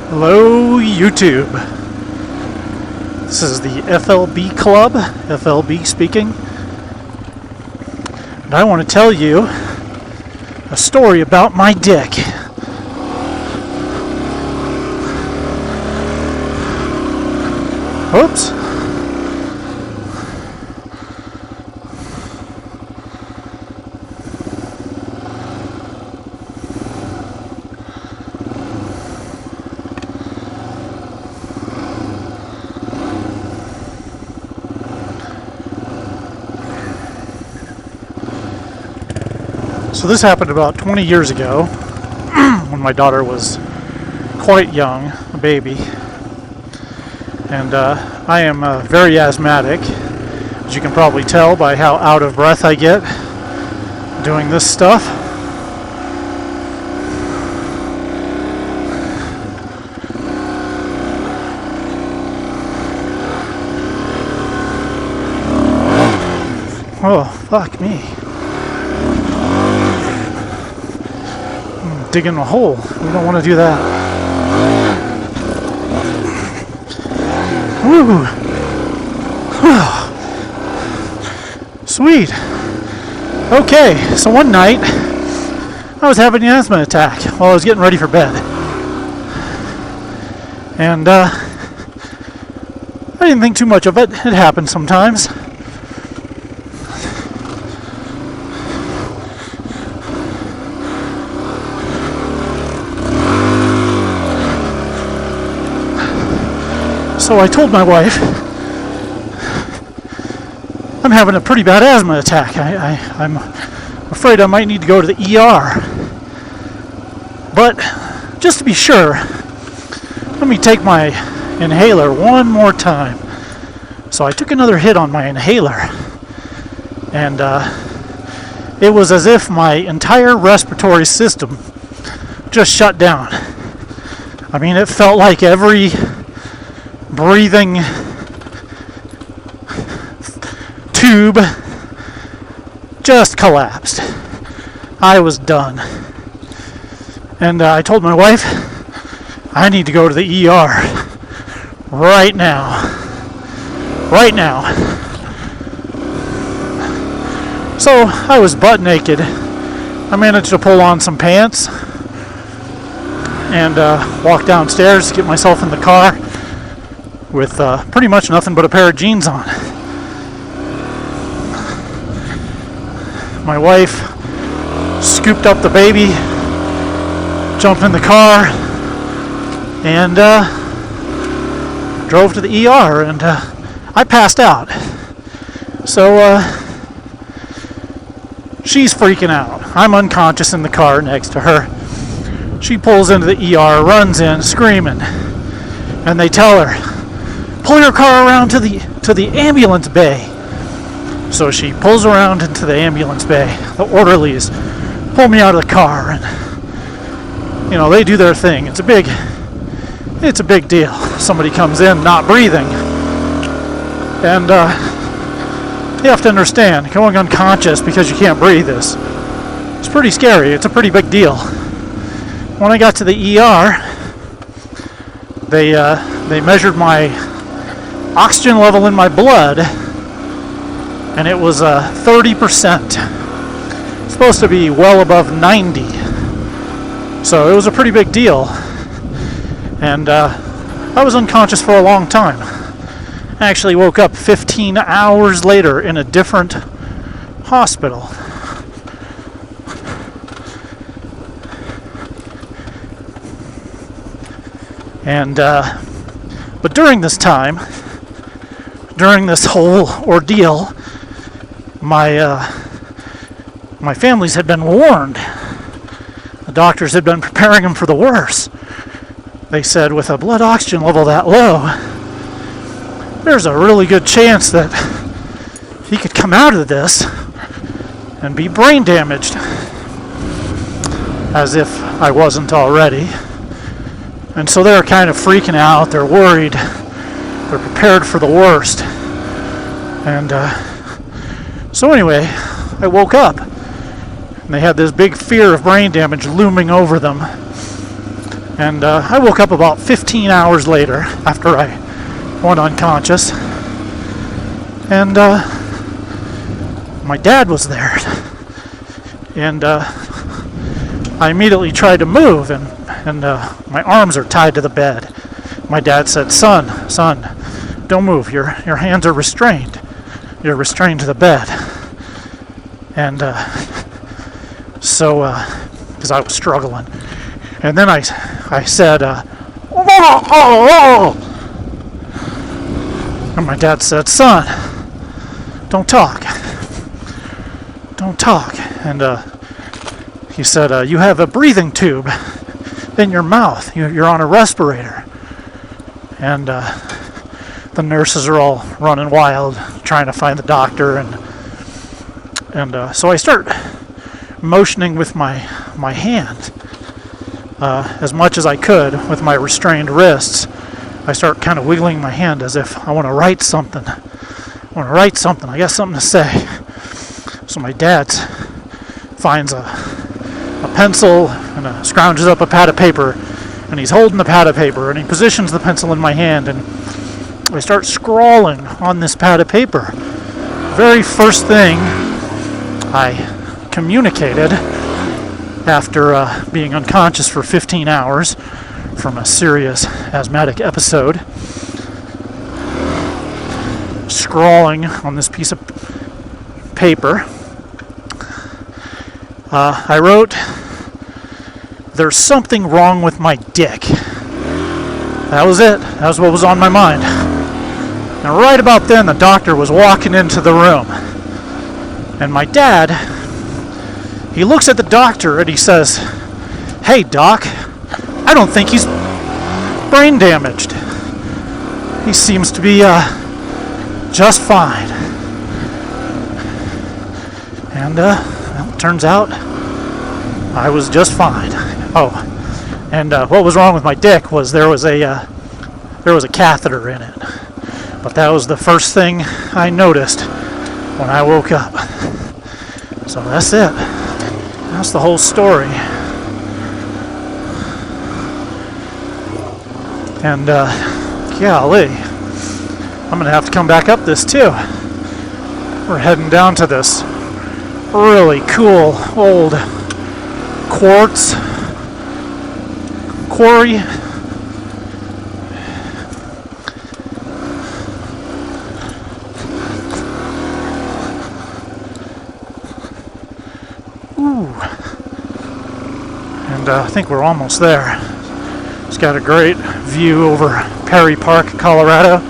Hello, YouTube. This is the FLB Club, FLB speaking. And I want to tell you a story about my dick. Oops. So this happened about 20 years ago when my daughter was quite young, a baby. And I am very asthmatic, as you can probably tell by how out of breath I get doing this stuff. Oh, fuck me. I'm digging a hole. We don't want to do that. Woo! Sweet. Okay, so one night I was having an asthma attack while I was getting ready for bed. And I didn't think too much of it. It happens sometimes. So I told my wife, I'm having a pretty bad asthma attack. I'm afraid I might need to go to the ER. But just to be sure, let me take my inhaler one more time. So I took another hit on my inhaler. And it was as if my entire respiratory system just shut down. I mean, it felt like every breathing tube just collapsed. I was done. And I told my wife, I need to go to the ER right now. Right now. So I was butt naked. I managed to pull on some pants and walk downstairs, get myself in the car with pretty much nothing but a pair of jeans on. My wife scooped up the baby, jumped in the car, and drove to the ER, and I passed out. So she's freaking out. I'm unconscious in the car next to her. She pulls into the ER, runs in, screaming, and they tell her, pull your car around to the ambulance bay. So she pulls around into the ambulance bay. The orderlies pull me out of the car, and you know, they do their thing. It's a big deal. Somebody comes in not breathing, and you have to understand, going unconscious because you can't breathe it's pretty scary. It's a pretty big deal. When I got to the ER, they measured my oxygen level in my blood, and it was 30%. It's supposed to be well above 90. So it was a pretty big deal. And I was unconscious for a long time. I actually woke up 15 hours later in a different hospital. And but during this time, during this whole ordeal, my families had been warned. The doctors had been preparing him for the worst. They said, with a blood oxygen level that low, there's a really good chance that he could come out of this and be brain damaged. As if I wasn't already. And so they're kind of freaking out. They're worried. They're prepared for the worst. And so anyway, I woke up. And they had this big fear of brain damage looming over them. And I woke up about 15 hours later after I went unconscious. And my dad was there. And I immediately tried to move, and my arms are tied to the bed. My dad said, son, don't move. Your hands are restrained. You're restrained to the bed. And so, because I was struggling. And then I said, oh. And my dad said, son, don't talk. Don't talk. And he said, you have a breathing tube in your mouth. You're on a respirator. And the nurses are all running wild trying to find the doctor. And so I start motioning with my hand as much as I could with my restrained wrists. I start kind of wiggling my hand as if I want to write something. I got something to say. So my dad finds a pencil and scrounges up a pad of paper, and he's holding the pad of paper, and he positions the pencil in my hand, and I start scrawling on this pad of paper. Very first thing I communicated after being unconscious for 15 hours from a serious asthmatic episode, scrawling on this piece of paper, I wrote, "There's something wrong with my dick." That was it. That was what was on my mind. And right about then, the doctor was walking into the room. And my dad, he looks at the doctor and he says, "Hey, doc, I don't think he's brain damaged. He seems to be just fine." And well, it turns out I was just fine. Oh, and what was wrong with my dick was there was a catheter in it. But that was the first thing I noticed when I woke up. So that's it. That's the whole story. And golly, I'm gonna have to come back up this too. We're heading down to this really cool old quartz quarry. Ooh. And I think we're almost there. It's got a great view over Perry Park, Colorado.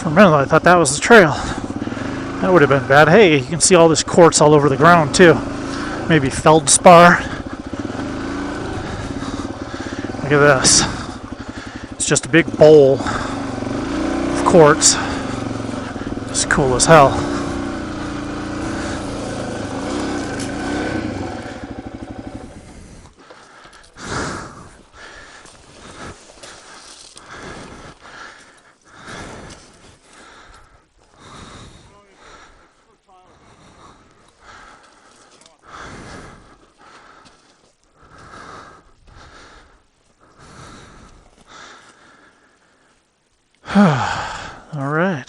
For a minute I thought that was the trail. That would have been bad. Hey, you can see all this quartz all over the ground too. Maybe feldspar. Look at this. It's just a big bowl of quartz. It's cool as hell. All right.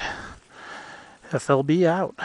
FLB out.